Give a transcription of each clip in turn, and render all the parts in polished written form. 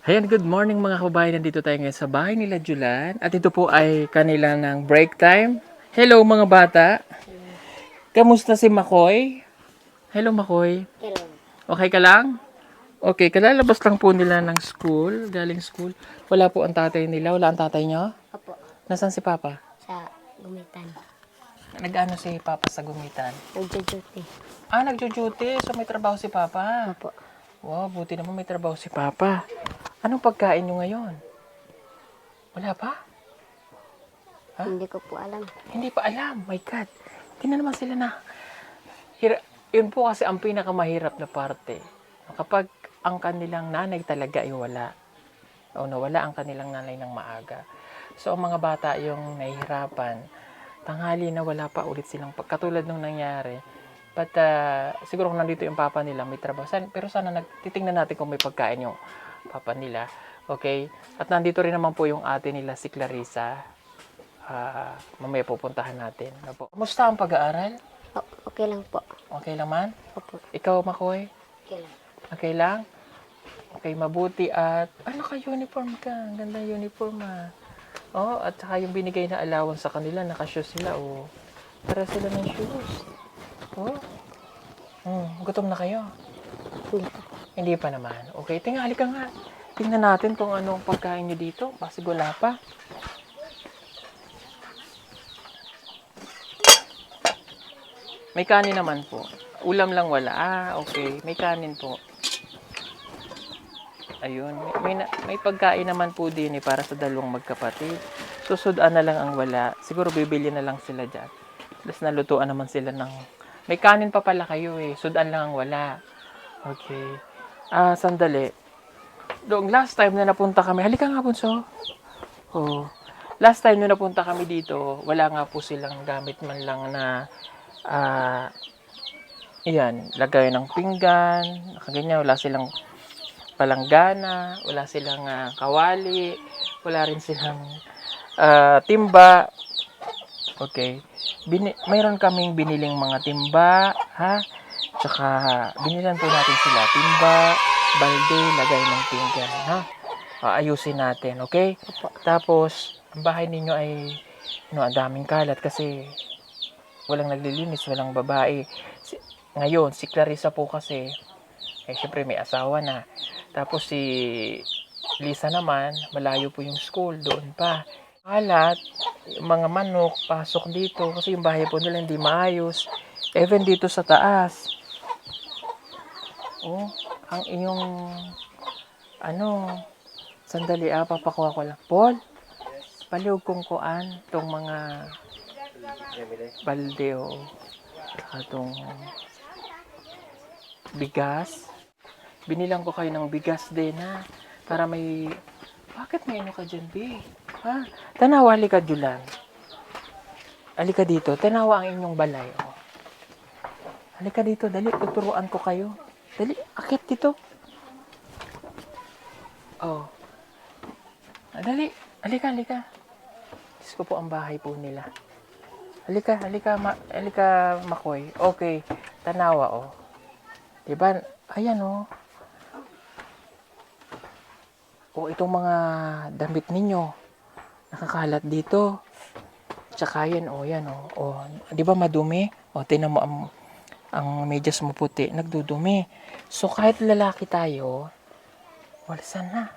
Ayan, good morning mga kababayan. Nandito tayo ngayon sa bahay nila Julan. At ito po ay kanila ng break time. Hello mga bata. Kamusta si Makoy? Hello Makoy. Hello. Okay ka lang? Okay, kalalabas lang po nila ng school, galing school. Wala po ang tatay nila. Wala ang tatay nyo? Opo. Nasaan si Papa? Sa gumitan. Nag-ano si Papa sa gumitan? Nagduduty. Nagjo-duty. So may trabaho si Papa. Opo. Wow, buti naman may trabaho si Papa. Anong pagkain nyo ngayon? Wala pa? Ha? Hindi ko po alam. Hindi pa alam. My God. Hindi na naman sila na. Yun po kasi ang pinakamahirap na parte. Kapag ang kanilang nanay talaga ay wala. O nawala ang kanilang nanay ng maaga. So ang mga bata yung nahihirapan. Tanghali na wala pa ulit silang katulad nung nangyari. But siguro kung nandito yung papa nila may trabaho. Pero sana titingnan natin kung may pagkain yung papa nila. Okay? At nandito rin naman po yung ate nila si Clarissa. Mamaya pupuntahan natin. Kumusta ang pag-aaral? Okay lang po. Okay lang man? Opo. Ikaw, Makoy? Okay lang. Okay lang? Okay, mabuti at naka-uniform ka. Ang ganda uniform Oh, at saka yung binigay na allowance sa kanila, naka-shoes sila. Oh. Para sila ng shoes. Oh. Gutom na kayo? Hindi po. Hindi pa naman. Okay, tingali ka nga. Tingnan natin kung anong pagkain nyo dito. Kasi wala pa. May kanin naman po. Ulam lang wala. Okay. May kanin po. Ayun. May pagkain naman po din para sa dalawang magkapatid. Susudan na lang ang wala. Siguro bibili na lang sila dyan. Tapos nalutuan naman sila ng... May kanin pa pala kayo Sudan lang ang wala. Okay. Sandali. Doong last time na napunta kami. Halika nga, Bunso. Oh. Last time na napunta kami dito, wala nga po silang gamit man lang na lagay ng pinggan, ganyan, wala silang palanggana, wala silang kawali, wala rin silang timba. Okay. Mayroon kaming biniling mga timba, Tsaka binilan po natin sila timba, balde, lagay ng pinggan, ayusin natin, okay? Tapos, ang bahay ninyo ay ang daming kalat kasi walang naglilinis, walang babae. Ngayon, si Clarissa po kasi, syempre may asawa na. Tapos si Lisa naman, malayo po yung school, doon pa. Kalat, yung mga manok, pasok dito kasi yung bahay po nila hindi maayos. Even dito sa taas. Ang inyong, sandali papakuha ko lang. Paul, paliw kong kuan, itong mga balde itong bigas. Binilang ko kayo ng bigas din para may... Bakit may ka dyan, B? Tanawa, halika, Julan. Halika dito, tanawa ang inyong balay. Halika dito, dali, tuturuan ko kayo. Dali, akit dito. Dali, halika. Diyos ko po ang bahay po nila. Halika, Makoy. Okay, tanawa, Diba? Ayan, itong mga damit ninyo, nakakalat dito. Tsaka yan, di ba madumi? Tingnan mo ang medyas mo puti, nagdudumi. So, kahit lalaki tayo, walisan na.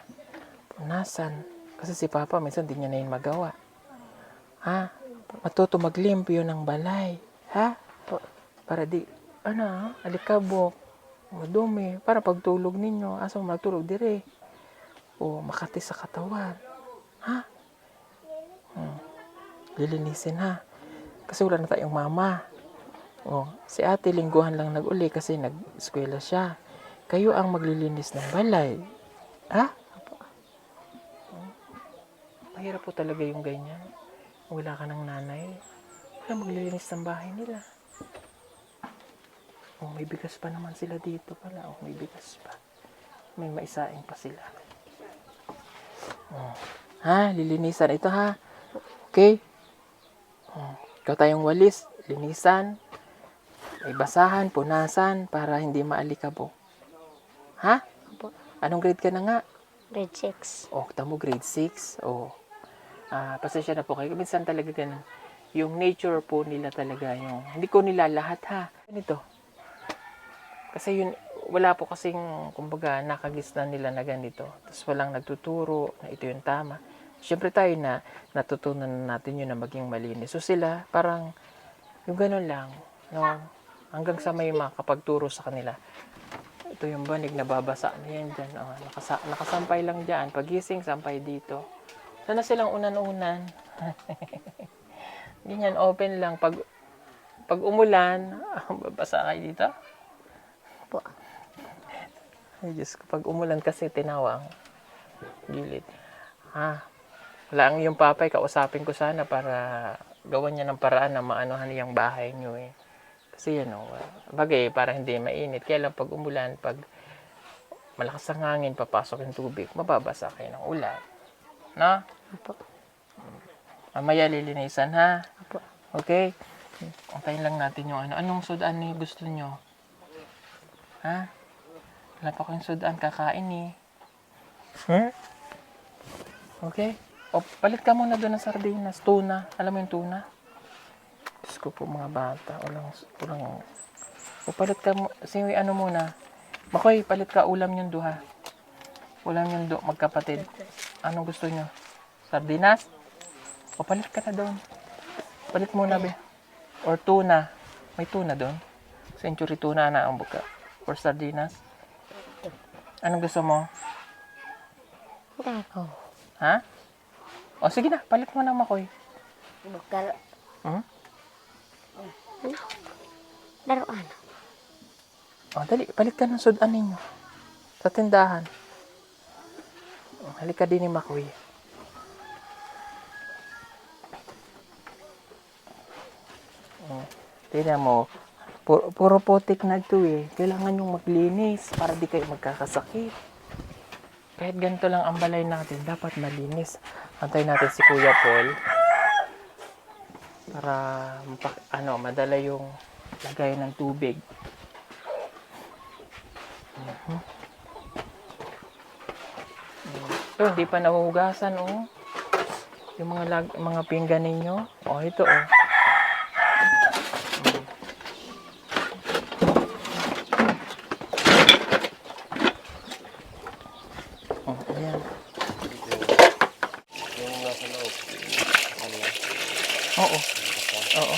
Punasan. Kasi si Papa, minsan di niya na yun magawa. Matuto maglimpyo ng balay. Para di, alikabok, madumi. Para pagtulog ninyo, asa mo magtulog dire. Makati sa katawan. Lilinisin kasi wala na tayong mama. Si ate lingguhan lang nag-uli kasi nag-eskwela siya. Kayo ang maglilinis ng balay. Mahirap po talaga yung ganyan. Wala ka ng nanay. Wala maglilinis ng bahay nila. May bigas pa naman sila dito pala. May bigas pa. May maisaing pa sila. Lilinisan ito Okay? Ikaw tayong walis, linisan, may basahan, punasan, para hindi maalikabok. Anong grade ka na nga? Grade 6. Oh, tamo grade 6. Oh. Pasensya na po kayo. Minsan talaga ganun. Yung nature po nila talaga yung hindi ko nila lahat ha. Ganito. Kasi yun wala po kasing kumbaga nakagisnan nila na ganito. Tapos walang nagtuturo na ito yung tama. Siyempre tayo na natutunan natin yun na maging malinis. So sila parang yung ganun lang. No? Hanggang sa may makapagturo sa kanila. Ito yung banig na babasa na yan dyan. Nakasampay lang dyan. Pagising, sampay dito. Sana silang unan-unan. Ganyan, open lang. Pag umulan, babasa kayo dito. Po. Ay, Diyos ko, pag umulan kasi tinawang gilid. Wala ang yung papay, kausapin ko sana para gawan niya ng paraan na maanohan niyang bahay niyo eh. Kasi yan o, bagay para hindi mainit. Kaya lang pag umulan, pag malakas ang hangin, papasok yung tubig, mababasa kayo ng ulan. No? Opo. Mamaya lilinisan ha. Opo. Okay? Antayin lang natin yung ano. Anong sudan ni gusto nyo? Ha? Wala pa kayong sudan, kakain eh. Okay? O, palit ka muna doon ng sardinas. Tuna. Alam mo yung tuna? Diyos ko po mga bata. Walang. O, palit ka mo. Sige, ano muna. Makoy, palit ka ulam yung duha. Ulam yung magkapatid. Anong gusto nyo? Sardinas? O, palit ka na doon. Palit muna, be. Or tuna. May tuna doon. Century tuna na ang buka. Or sardinas. Anong gusto mo? Dako. Ha? O, sige na. Palit mo na, Makoy. Bukal. Laruan. O, dali. Palit ka ng sudan ninyo. Sa tindahan. Halika din ni Makoy. Tignan mo. Puro putik na ito eh. Kailangan yung maglinis para di kayo magkakasakit. Kahit ganito lang ang balay natin, dapat malinis. Antayin natin si Kuya Paul para madala yung lagay ng tubig. Ito, hindi pa nahuhugasan oh. Yung mga pinggan ninyo. Oh, ito oh. Ayan. Yung nasa loob. Oo. Oo.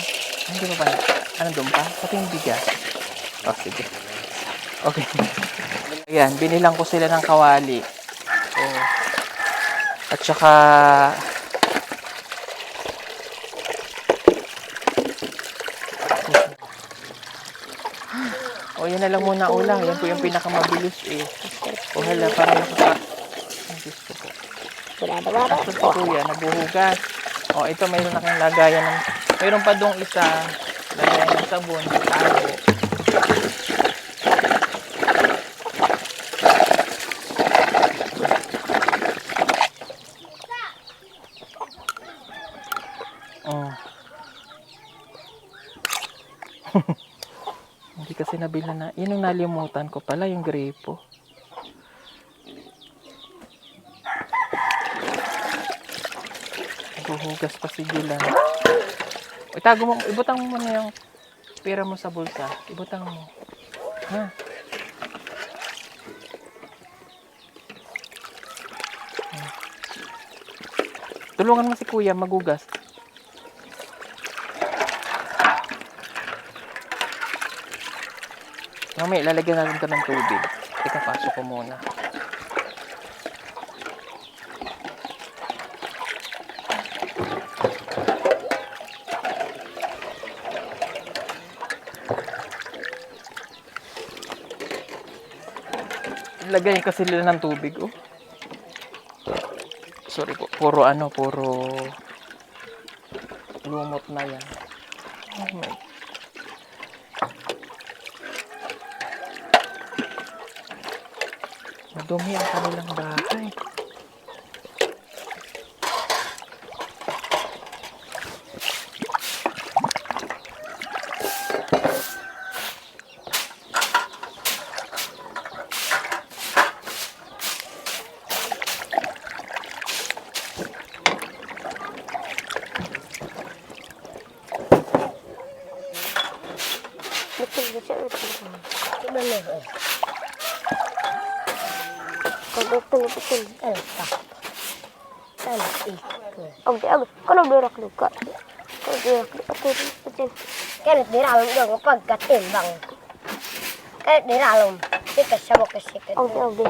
Hindi pa ba? Ano doon pa? Pati yung bigas. Oh, sige. Okay. Ayan, binilang ko sila ng kawali. Oh. At saka yan na lang muna ulang. Yan po yung pinakamabilis eh. O hala, parang Ang Diyos ko po. Tapos si Kuya, nabuhugas. O, ito mayroon na kayong lagayan ng... Mayroon pa dong isa. Lagayan ng sabon. Tago. Hindi kasi nabila na. Yun yung nalimutan ko pala, yung grapo. Huhugas pa si Julan. Itago mo, ibutang mo na yung pera mo sa bulsa. Ibutang mo. Ha? Tulungan mo si Kuya magugas. Mamaya, lalagyan natin ito ng tubig. Teka, pasok ko muna. Lagyan kasi nila ng tubig, oh. Sorry po, puro lumot na yan. Oh my. Madumi ang kanilang bahay. Iba na eh. Betul-betul. Apa? Salah ikut. Oke. Kalau berak luka. Kalau berak aku betul. Kan di dalam dong pagkatin bang. Kan di dalam. Sikat sabok sikat. Oke.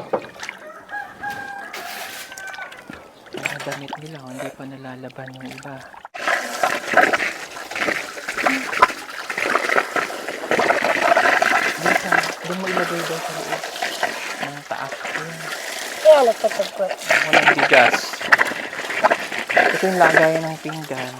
Mga damit nila, hindi pa nalalaban yung iba. Dito, doon mo ilagay daw sa loob. Ng taas. Ayan. Kaya nagtutugkot. Walang bigas. Ito yung lagayan ng pinggan.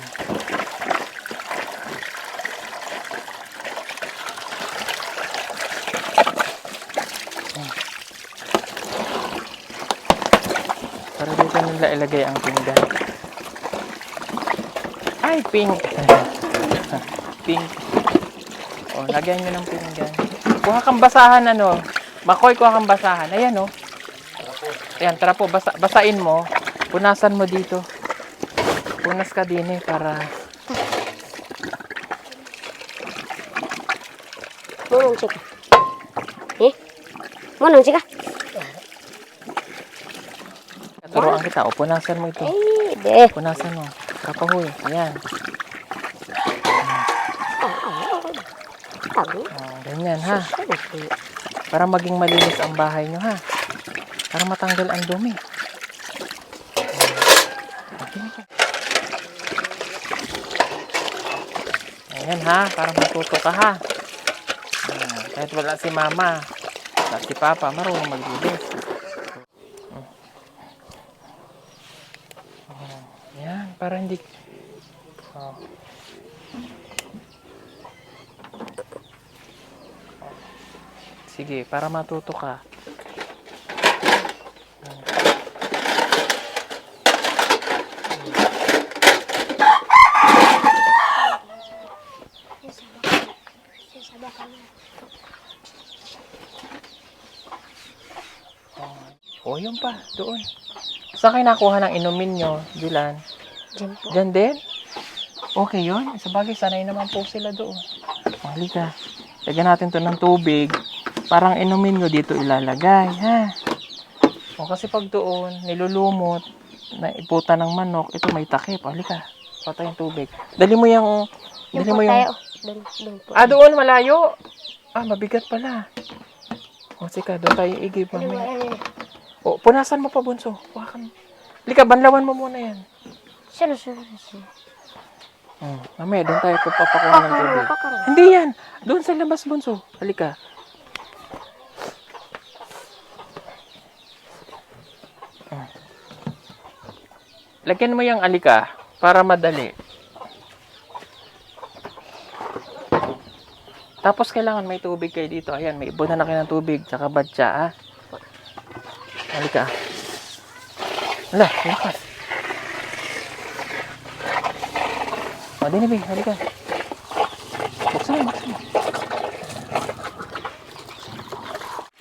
Para dito nila ilagay ang pinggan. Ay, pink! Pink. O, lagyan nyo ng pinggan. Kuha kang basahan, ano. Makoy, kuha kang basahan. Ayan, o. Ayan, tara po, basain mo. Punasan mo dito. Punas ka din eh, para... Munong sika. Munong sika. Turuan kita, o. Punasan mo ito. Deh. Punasan mo. Kapahoy. Ayan. Tahu. O, ganyan, ha. Para maging malinis ang bahay nyo, ha. Para matanggal ang dumi. Ayan, ha. Para matuto ka, ha. Ayan. Kahit wala si mama, wala si papa, marunong maglinis. Ayan, para hindi... Oh. Sige, para matuto ka. Oh, yun pa, doon. Saan kayo nakuha ng inumin nyo, Julan? Diyan po. Diyan din? Okay yun. Sa bagay, sanay naman po sila doon. Halika. Lagyan natin to ng tubig. Parang inumin nyo dito ilalagay, ha? O kasi pag doon, nilulumot, na iputan ng manok, ito may takip. Halika. Patay yung tubig. Dali mo yung... Dali mo yung... Doon po. Ah, doon, malayo. Ah, mabigat pala. O, sika, doon tayo igib mamaya. O, punasan mo pa, bunso. Huwakan. Halika, banlawan mo muna yan. Sino. Mamaya, doon tayo papakuha ng tubig. Hindi yan. Doon sa labas, bunso. Halika. Lagyan mo yung alika para madali. Tapos kailangan may tubig kayo dito. Ayan, may ibunan na kayo ng tubig. Tsaka batya, ha? Halika. Hala, lakas. O, dinibig. Halika. Buksan mo.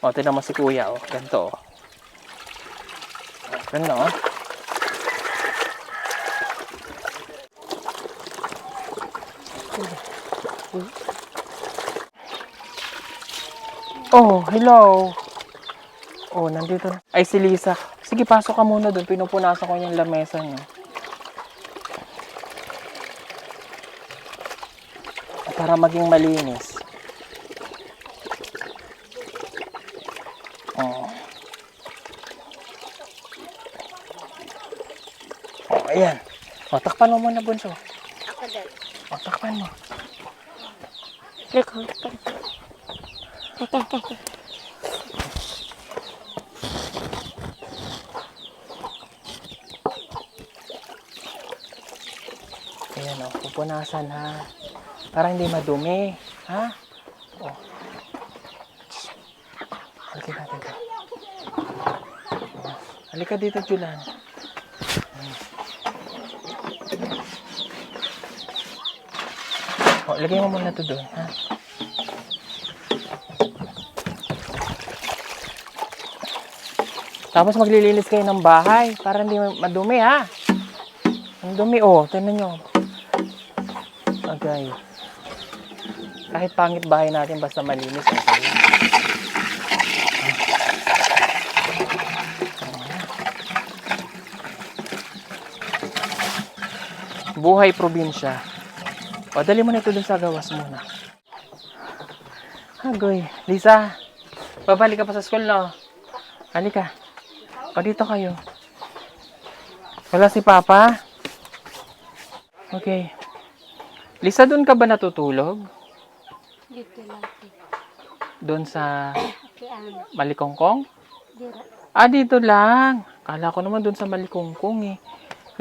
O, tinan mo si kuya, o. Ganito, o. Ganito, o. Oh, hello. Oh, nandito na. Ay, si Lisa. Sige, pasok ka muna doon. Pinupunasan ko yung lamesa niyo. Para maging malinis. Oh. Oh, ayan. Oh, takpan mo muna, bunso. Ako din. Oh, takpan mo. Liko. Ayan, oh, pupunasan, ha. Para hindi madumi, ha? Oh. Halika natin ito. Halika dito, Julan. Oh, lagay mo muna ito doon, ha? Tapos maglilinis kayo ng bahay para hindi madumi, ha? Ang dumi, oh. Tignan nyo. Agay. Kahit pangit bahay natin, basta malinis, okay. Buhay probinsya. O, dali mo na ito dun sa gawas muna. Agoy. Lisa, babalik ka pa sa school, no? Halika. O, dito kayo. Wala si Papa? Okay. Lisa, doon ka ba natutulog? Dito lang. Doon sa Kian. Malikongkong? Dira. Ah, dito lang. Kala ko naman doon sa Malikongkong eh.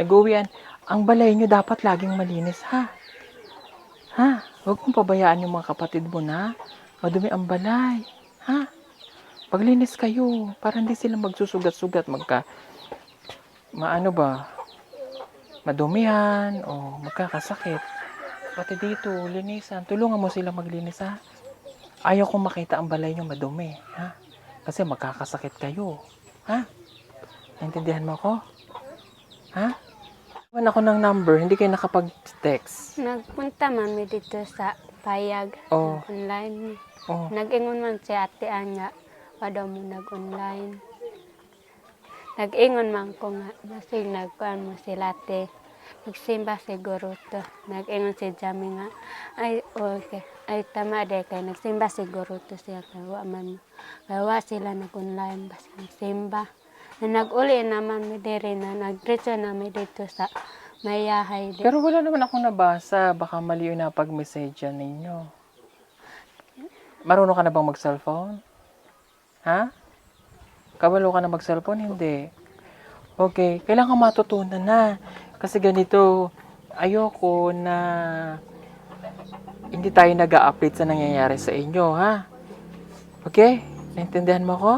Nag-uwian. Ang balay nyo dapat laging malinis, ha? Ha? Huwag mong pabayaan yung mga kapatid mo na. Madumi ang balay. Ha? Paglinis kayo. Para hindi sila magsusugat-sugat. Maano ba? Madumihan o magkakasakit. Pati dito, linisan. Tulungan mo sila maglinis, ha? Ayaw kong makita ang balay nyo madumi, ha? Kasi magkakasakit kayo. Ha? Naintindihan mo ako? Ha? Iwan ako ng number, hindi kayo nakapag-text. Nagpunta man mi dito sa payag Oh. online. Oh. Nag-ingon man si ate Anya, wala mo nag-online. Nag-ingon man ko nga, basig nagkuhan mo si Late. Nagsimba siguro to. Nag-ingon si Jami nga, ay okay, ay tama de kay nagsimba siguro to siya kay wa man. Kaya wa sila nag-online, basta nagsimba. Na nag-uli naman mi diri na nag-diretso na mi dito sa Mayahay. Pero wala naman akong nabasa. Baka mali yung napag-message ninyo. Marunong ka na bang mag-cellphone? Ha? Kabalo ka na mag-cellphone? Hindi. Okay. Kailangan matutunan na. Kasi ganito, ayoko na hindi tayo nag-a-update sa nangyayari sa inyo, ha? Okay? Naintindihan mo ko?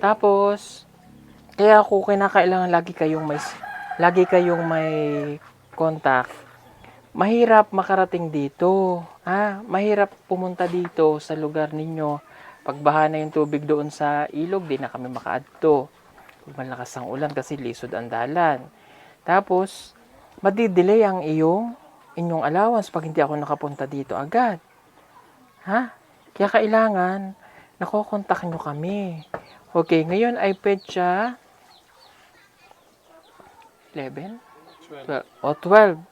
Tapos, kaya ako kinakailangan lagi kayong may contact. Mahirap makarating dito. Ha? Mahirap pumunta dito sa lugar ninyo. Pagbaha na yung tubig doon sa ilog, di na kami makaadto. Malakas ang ulan kasi lisod ang dalan. Tapos, madidelay ang inyong allowance pag hindi ako nakapunta dito agad. Ha? Kaya kailangan, nakokontak nyo kami. Okay, ngayon ay petsa 11? 12. O 12.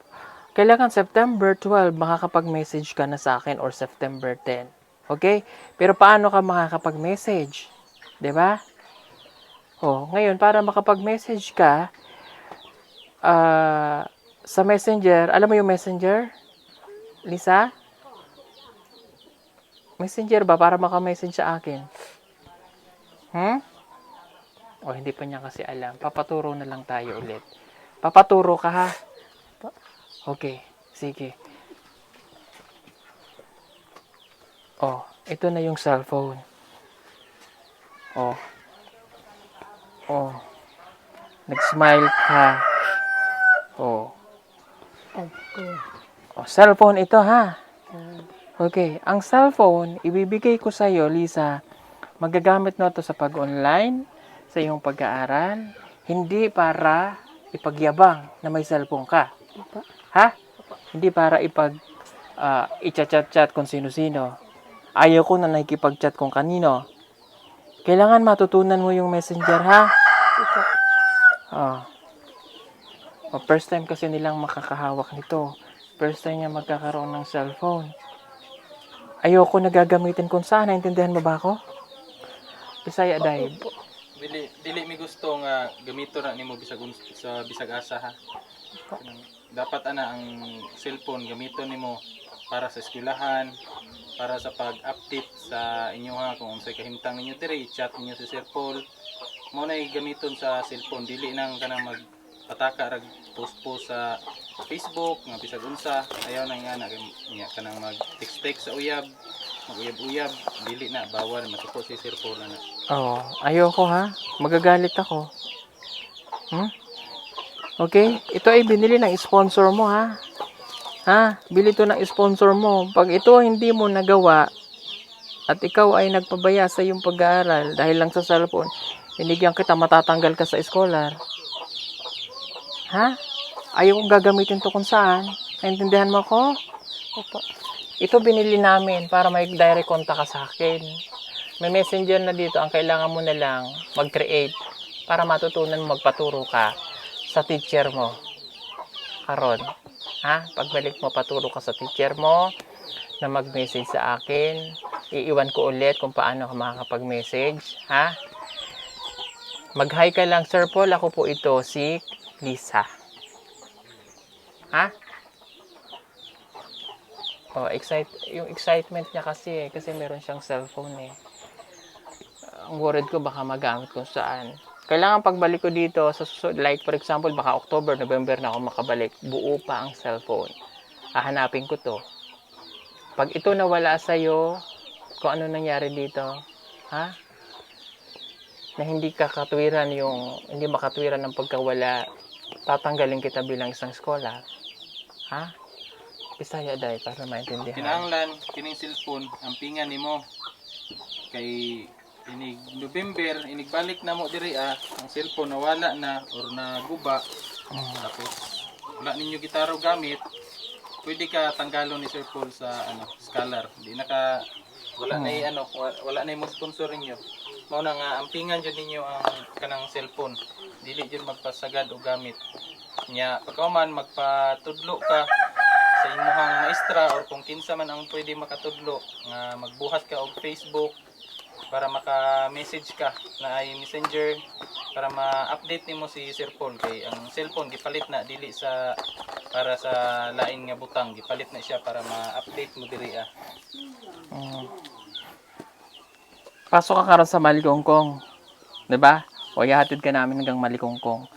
Kailangan September 12 makakapag-message ka na sa akin or September 10. Okay? Pero paano ka makakapag-message? 'Di ba? Oh, ngayon para makapag-message ka sa Messenger, alam mo yung Messenger? Lisa? Messenger ba para maka-message sa akin? O, hindi pa niya kasi alam. Papaturo na lang tayo ulit. Papaturo ka, ha? Okay, sige. Oh, ito na yung cellphone. Oh. Oh. Nag-smile ka. Oh. Oh, cellphone ito, ha? Okay, ang cellphone, ibibigay ko sa'yo, Lisa. Magagamit mo ito sa pag-online, sa iyong pag-aaral, hindi para ipagyabang na may cellphone ka. Ha? Hindi para i-chat-chat kung sino-sino. Ayaw ko na nakikipag-chat kung kanino. Kailangan matutunan mo yung Messenger, ha? First time kasi nilang makakahawak nito. First time niya magkakaroon ng cellphone. Ayoko na gagamitin kung saan. Naintindihan mo ba ako? Bisaya dahil. Dili mi gusto nga gamito na nimo sa bisag asa, ha. Dapat ang cellphone gamiton nimo para sa eskwelahan, para sa pag-update sa inyo, ha, kung unsay kahimtang ninyo diri, chat ninyo sa cellphone. Mao na gamiton sa cellphone, dili nang kanang magpataka rag post sa Facebook nga bisag unsa. Ayaw na nga kanang mag-text sa uyab, mag-uyab-uyab, dili na, bawal, masuko si cellphone na. Ayoko, ha. Magagalit ako. Okay? Ito ay binili ng sponsor mo, ha. Ha? Bili ito ng sponsor mo. Pag ito hindi mo nagawa at ikaw ay nagpabaya sa iyong pag-aaral dahil lang sa cellphone, binigyan kita, matatanggal ka sa scholar. Ha? Ayaw kong gagamitin to kung saan. Naintindihan mo ko? Opo. Ito binili namin para may direct contact ka sa akin. May messenger na dito. Ang kailangan mo na lang mag-create para matutunan mo magpaturo ka sa teacher mo. Karon, ha? Pagbalik mo, paturo ka sa teacher mo na mag-message sa akin. Iiwan ko ulit kung paano ka makakapag-message, ha? Mag-hi ka lang, Sir Paul. Ako po ito, si Lisa. Ha? Oh, yung excitement niya kasi meron siyang cellphone eh. Ang worried ko baka magamit kung saan. Kailangan pagbalik ko dito sa like for example baka October, November na ako makabalik, buo pa ang cellphone. Hahanapin ko to. Pag ito nawala sa iyo, kung ano nangyari dito, ha? Na hindi makatwiran ng pagkawala, tatanggalin kita bilang isang scholar. Ha? Bisaya day para maintindihan. Kinahanglan kining cellphone ang pingan nimo kay inig November inigbalik na mo diri ang cellphone nawala na or naguba. Tapos wala ninyo gitaro gamit, pwede ka tanggalon ni Sir Paul sa scholar. Di naka wala na mo sponsor ninyo. Mao na nga ampingan jud ninyo ang kanang cellphone. Dili jud magpasagad og gamit. Nya pagkauman magpatudlo ka sa imong maestra or kung kinsa man ang pwede makatudlo nga magbuhat ka og Facebook para maka-message ka na ay messenger para ma-update nimo si Sir Paul kay ang cellphone gipalit na dili sa para sa lain nga butang, gipalit na siya para ma-update mo diri Pasok ka karon sa Malikongkong. 'Di ba? O ihatid ka namin hanggang Malikongkong.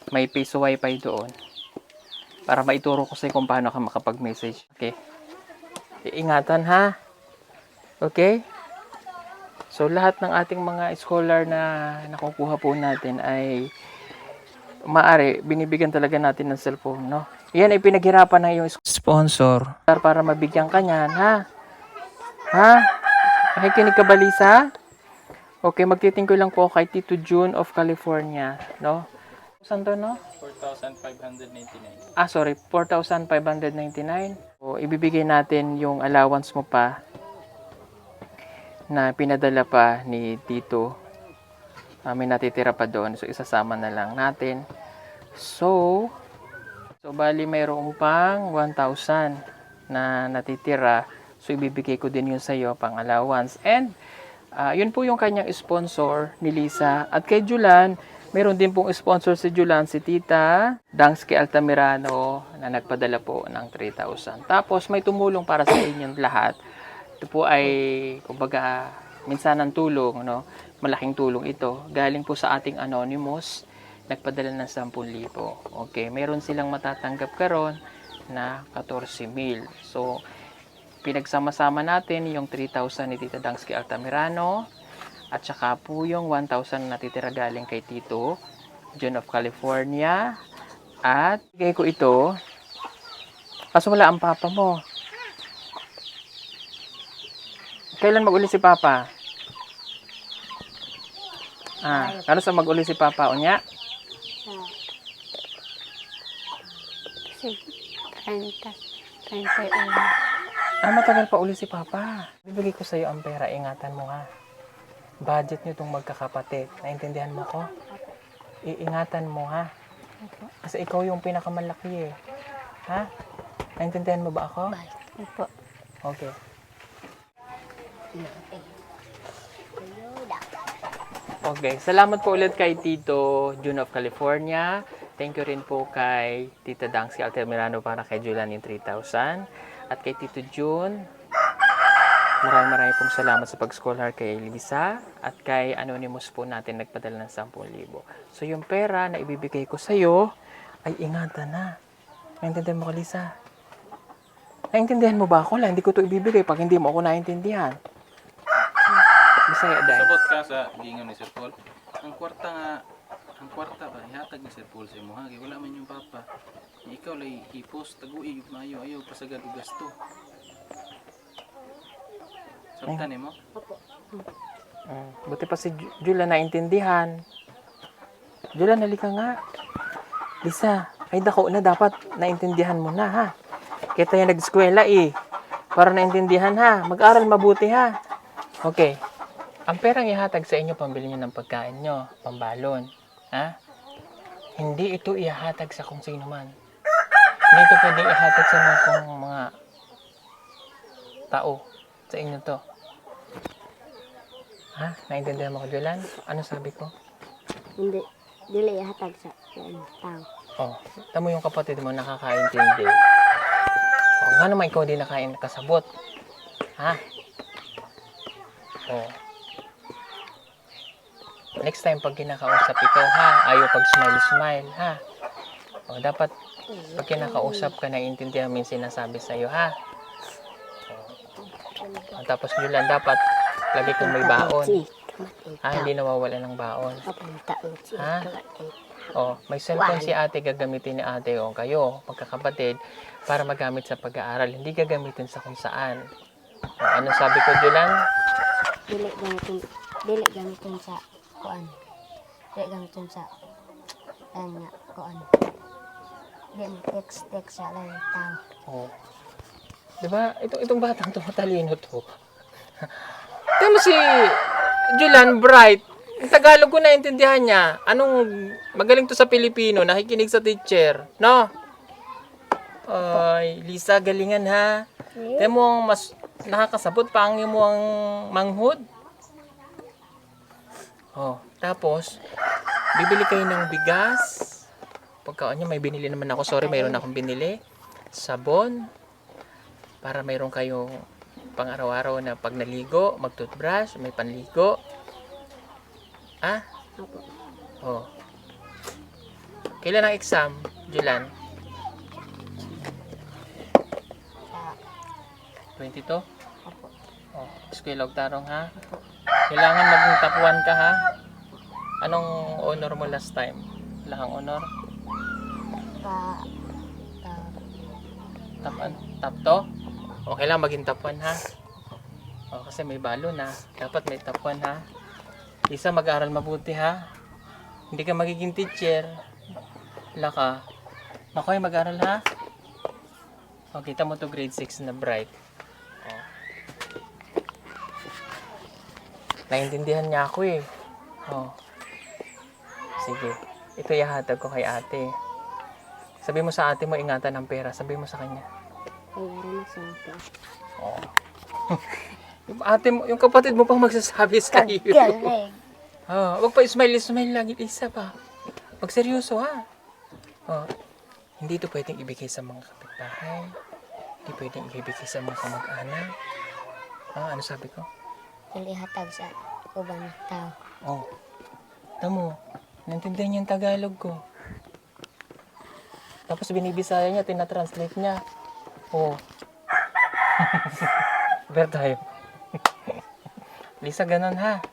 May piso wifi doon. Para maituro ko sa'yo kung paano ka makapag-message. Okay? Iingatan ha? Okay? So, lahat ng ating mga scholar na nakukuha po natin ay maaari, binibigyan talaga natin ng cellphone, no? Yan ay pinaghirapan ng iyong sponsor para mabigyan ka niyan, ha? Ha? Nakikinig ka ba, Lisa? Okay, magtitingko lang po kay Tito June of California, no? Saan to, no? 4,599. Sorry, 4,599. So, ibibigay natin yung allowance mo pa na pinadala pa ni Tito. May natitira pa doon. So, isasama na lang natin. So bali mayroong pang 1,000 na natitira. So, ibibigay ko din yun sa iyo pang allowance. And, yun po yung kanyang sponsor ni Lisa. At kay Julan, meron din pong sponsor si Julan, si Tita Dangsky Altamirano na nagpadala po ng 3,000. Tapos may tumulong para sa inyong lahat. Ito po ay, kumbaga, minsanang tulong, no? Malaking tulong ito. Galing po sa ating anonymous, nagpadala ng 10,000. Okay, meron silang matatanggap karon na 14,000. So, pinagsama-sama natin yung 3,000 ni Tita Dangsky Altamirano. At saka po yung 1,000 na natitira galing kay Tito John of California. At bigay ko ito. Kaso wala ang papa mo. Kailan mag-uli si papa? Kano sa mag-uli si papa? Unya? 31. Matagal pa uli si papa. Bibigay ko sa iyo ang pera. Ingatan mo ha. Budget nyo itong magkakapatid. Naintindihan mo ko? Iingatan mo, ha? Kasi ikaw yung pinakamalaki, eh. Ha? Naintindihan mo ba ako? Opo. Okay. Okay. Salamat po ulit kay Tito June of California. Thank you rin po kay Tita Dangsky Altamirano para kay Julan yung 3,000. At kay Tito June, maraming pong salamat sa pag-scholar kay Lisa at kay Anonymous po natin nagpadala ng 10,000. So, yung pera na ibibigay ko sa iyo ay ingatan na. Naintindihan mo ko, Lisa? Naintindihan mo ba ako? Hindi ko ito ibibigay pag hindi mo ako naintindihan. Bisaya dahil. Sabot ka sa gingon ni Sir Paul. Ang kwarta ba ihatag ni Sir Paul sa imo ha. Kay wala man yung papa. Ikaw lay hipos taguig maayo ayaw pasagad og gasto. Sabtan mo? Buti pa si Julan naintindihan. Julan, halika nga. Lisa, ay dako na dapat naintindihan mo na ha. Kaya tayo nag-eskwela eh. Para naintindihan ha. Mag-aral mabuti ha. Okay. Ang perang ihatag sa inyo, pambili nyo ng pagkain nyo, pambalon. Ha? Hindi ito ihatag sa kung sino man. Hindi ito pwede ihatag sa mga tao. Sa inyo to. Ha? Naintindihan mo ko, Julan? Ano sabi ko? Hindi. Dili ihatag sa tao. Oh, tamo yung kapatid mo nakakaintindi. Oh, nga naman ikaw din nakasabot. Ha? Oh. Next time pag kinakausap ikaw ha, ayaw pag smile, ha? Oh, dapat pag kinakausap ka, naiintindihan mo yung sinasabi sa'yo, ha? Oh. Tapos Julan, dapat lagi kang may baon. Ha? Hindi nawawala ng baon. Ha? Oh, may cellphone si ate, gagamitin ni ate o kayo, pagkakapatid, para magamit sa pag-aaral. Hindi gagamitin sa kung saan. Oh, ano sabi ko, Julan? Dili gamitin sa kuan. Dili gamitin sa nga kuan. Dili text sa lang tao. Oh. Diba? Itong batang to, matalino to. Tama si Julan, bright. Yung Tagalog ko naintindihan niya. Magaling to sa Pilipino, nakikinig sa teacher. No? Ay, Lisa, galingan ha. Tiyan mo ang mas nakakasabot, pangyo mo ang manghud. Oh, tapos, bibili kayo ng bigas. Pagkaon niya, may binili naman ako. Sorry, mayroon akong binili. Sabon. Para mayroon kayong pang araw-araw na pag naligo, mag-toothbrush, may panligo. Ah? Opo. Oh. Kailan ang exam, Julan? Sa 22? opo. Oh, Eskwela Tarong ha? Kailangan maging top 1 ka ha? Anong honor mo last time? Wala kang honor? Pa Top 2? Okay lang maging top 1 ha? Oh, kasi may balo na. Dapat may top 1 ha? Isa, mag-aral mabuti ha? Hindi ka magiging teacher. Wala ka. Makoy, mag-aral ha? O, kita mo to grade 6 na bright. O. Naintindihan niya ako eh. O. Sige. Ito ihahatag ko kay ate. Sabi mo sa ate mo, ingatan ng pera. Sabi mo sa kanya. kaya na sa akin. O. Yung ate mo, yung kapatid mo pang magsasabi sa iyo. Galing. Wag pa smile lang. Isa pa. Pag seryoso ha. Hindi ito pwedeng ibigay sa mga kapitbahay. Hindi pwedeng ibigay sa mga kamag-anak. Ano sabi ko? Dili hatag sa ubang tao. Oh. Tamo. Naintindihan niya yung Tagalog ko. Tapos binibisaya niya, tinatranslate niya. Oh. Ber tayo. Lisa, ganun ha.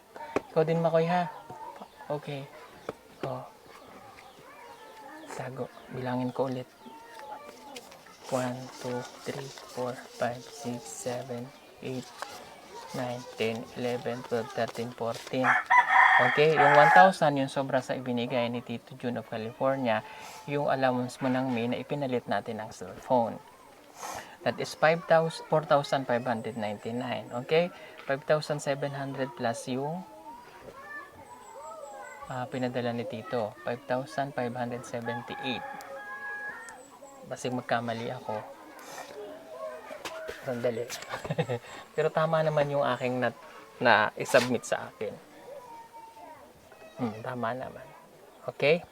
Ikaw din Makoy ha. Okay. Oh. Tago. Bilangin ko ulit. 1, 2, 3, 4, 5, 6, 7, 8, 9, 10, 11, 12, 13, 14. Okay, yung 1,000, yung sobra sa ibinigay ni Tito June of California, yung allowance mo ng May na ipinalit natin ng cellphone. That is 4,599. Okay? 5,700 plus yung pinadala ni Tito. 5,578. Basig magkamali ako. Sandali. Pero tama naman yung aking na isubmit sa akin. Tama naman. Okay?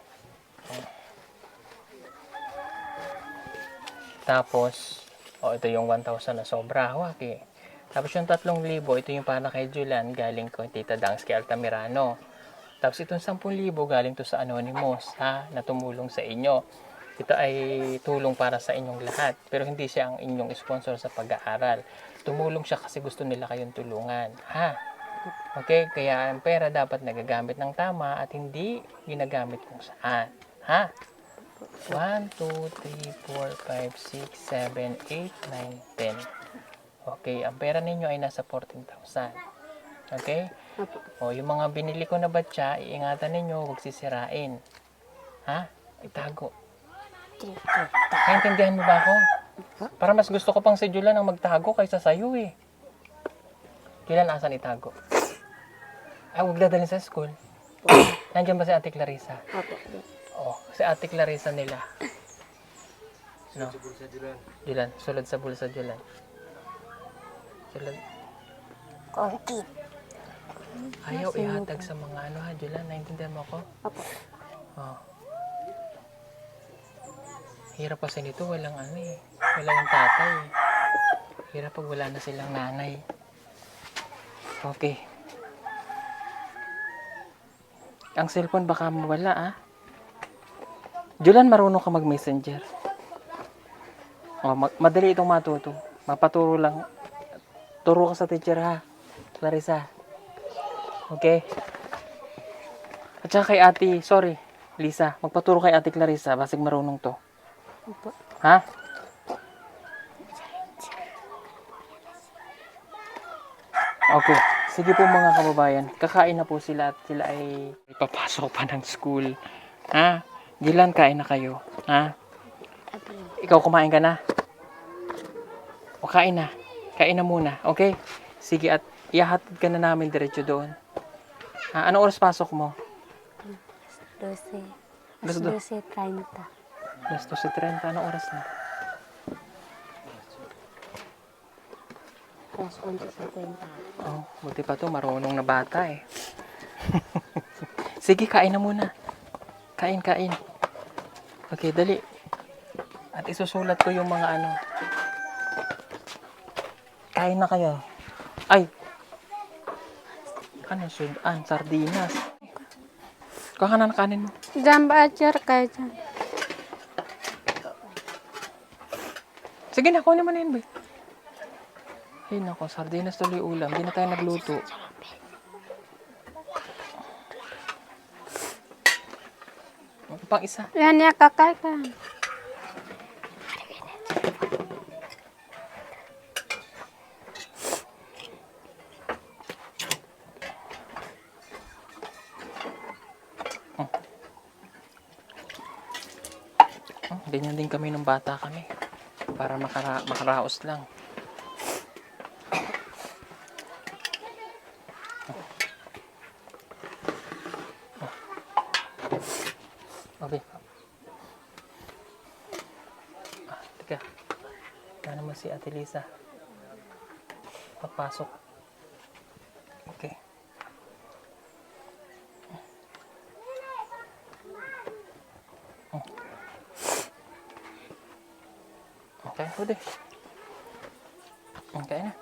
Tapos, ito yung 1,000 na sobra. Hawak eh. Tapos yung 3,000, ito yung para kay Julan, galing ko Tita Dangs kay Altamirano. Tapos itong 10,000 galing to sa Anonymous, ha, na tumulong sa inyo. Ito ay tulong para sa inyong lahat. Pero hindi siya ang inyong sponsor sa pag-aaral. Tumulong siya kasi gusto nila kayong tulungan, ha? Okay? Kaya ang pera dapat nagagamit ng tama at hindi ginagamit kung saan, ha? 1, 2, 3, 4, 5, 6, 7, 8, 9, 10. Okay, ang pera ninyo ay nasa 14,000. Okay? Yung mga binili ko na batya, iingatan ninyo, huwag sisirain. Ha? Itago. Naintindihan mo ba ako? Para mas gusto ko pang si Julan ang magtago kaysa sa'yo eh. Julan, asan itago? Ay, huwag dadalhin sa school. Nandiyan ba si Ate Clarissa? Opo. Oo, si Ate Clarissa nila. No? Julan, sulod sa bulsa Julan. Julan, Konti. ayaw ihatag sa mga ano ha, Julan, naintindihan mo ako? Opo. Oh. Hirap kasi nito, walang ano eh. Walang tatay. Hirap pag wala na silang nanay. Okay. Ang cellphone baka mawala ah. Julan, marunong ka mag-messenger. Oh, madali itong matuto. Mapaturo lang. Turo ka sa teacher ha, Clarissa. Okay? At saka kay ate, sorry, Lisa, magpaturo kay ate Clarissa, basig marunong to. Opo. Ha? Okay. Sige po mga kababayan, kakain na po sila at sila ay ipapasok pa ng school. Ha? Gilan, kain na kayo. Ha? Ikaw kumain ka na? O kain na. Kain na muna, okay? Sige at ihahatid ka na namin diretso doon. Ha? Anong oras pasok mo? 12. Alas 12:30. Alas 12:30. Anong oras na? Alas 11:50. Oh, buti pa to, marunong na bata eh. Sige, kain na muna. Kain. Okay, dali. At isusulat ko yung mga ano. Kain na kayo. Ay! Ano, sudan, sardinas. Kuha ka na ng kanin mo. Diyan ba ajar kayo dyan? Sige na, kunin mo na yun, boy. Ay, nako, sardinas tuloy ulam. Hindi na tayo nagluto. Pang isa. Yan ya kakay ka. Ganyan din kami nung bata kami. Para makaraos lang. Okay. Teka. Wala naman si Ate Lisa. Papasok. Okay. Okay, pwede. Okay na.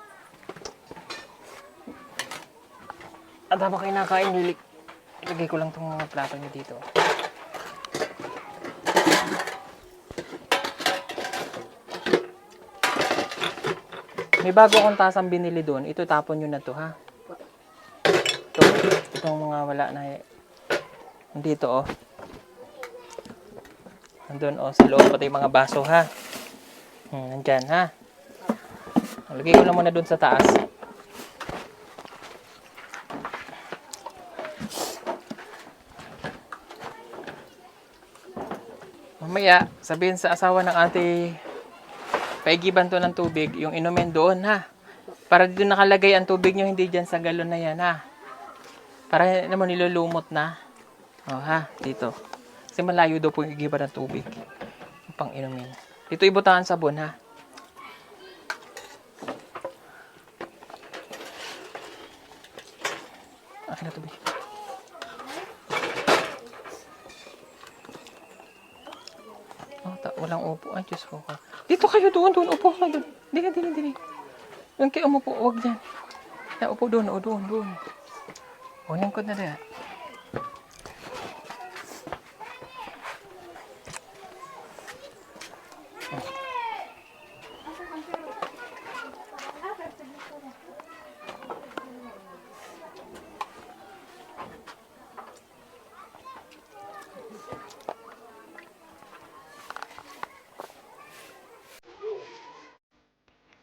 At habang kayo nakain, ilagay ko lang itong mga plato niyo dito. May bago akong tasang binili doon. Ito, tapon nyo na to, ha? Itong mga wala na eh. Dito, oh. Nandun, oh. Sa loob pati yung mga baso, ha? Nandyan, ha? Lagay ko na muna doon sa taas. Mamaya, sabihin sa asawa ng ate, paigiban to ng tubig, yung inumin doon, ha? Para dito nakalagay ang tubig nyo, hindi dyan sa galon na yan, ha? Para naman nilulumot na. O, ha? Dito. Kasi malayo daw po yung igiban ng tubig. Yung pang inumin. Dito ibutangan sabon, ha? Akin na tubig. Walang upo. Ay, Diyos ko. Dito kayo, doon. Upo ka doon. Dili. Yung kayo umupo, huwag dyan. Upo doon. Unin ko na rin.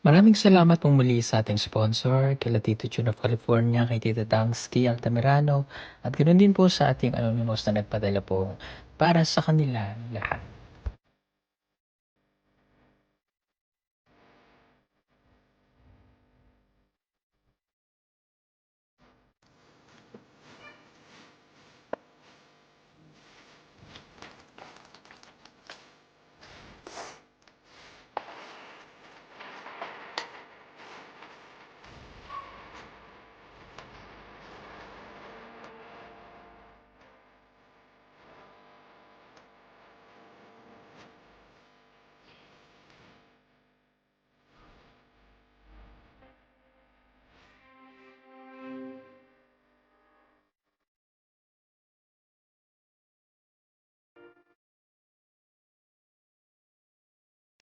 Maraming salamat pong muli sa ating sponsor, kay Tito June of California, kay Tita Dangsky Altamirano, at ganoon din po sa ating anonymous na nagpadala po para sa kanila lahat.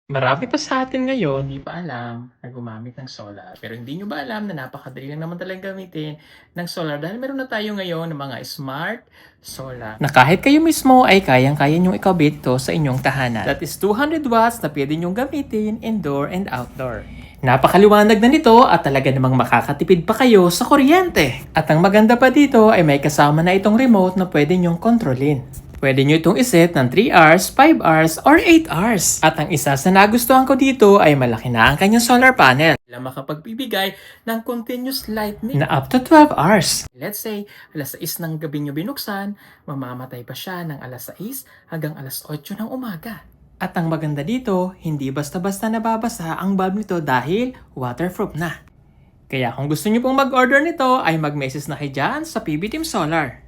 Marami pa sa atin ngayon, hindi pa alam na gumamit ng solar. Pero hindi nyo ba alam na napakadali lang naman talagang gamitin ng solar dahil meron na tayo ngayon ng mga smart solar. Na kahit kayo mismo ay kayang-kaya nyong ikabit to sa inyong tahanan. That is 200 watts na pwede nyong gamitin indoor and outdoor. Napakaliwanag na nito at talaga namang makakatipid pa kayo sa kuryente. At ang maganda pa dito ay may kasama na itong remote na pwede nyong kontrolin. Pwede nyo itong iset ng 3 hours, 5 hours, or 8 hours. At ang isa sa nagustuhan ko dito ay malaki na ang kanyang solar panel. Sila makapagbibigay ng continuous lightning na up to 12 hours. Let's say, alas 6 ng gabi nyo binuksan, mamamatay pa siya ng alas 6 hanggang alas 8 ng umaga. At ang maganda dito, hindi basta-basta nababasa ang bulb nito dahil waterproof na. Kaya kung gusto nyo pong mag-order nito ay mag-message na kayo dyan sa PB Team Solar.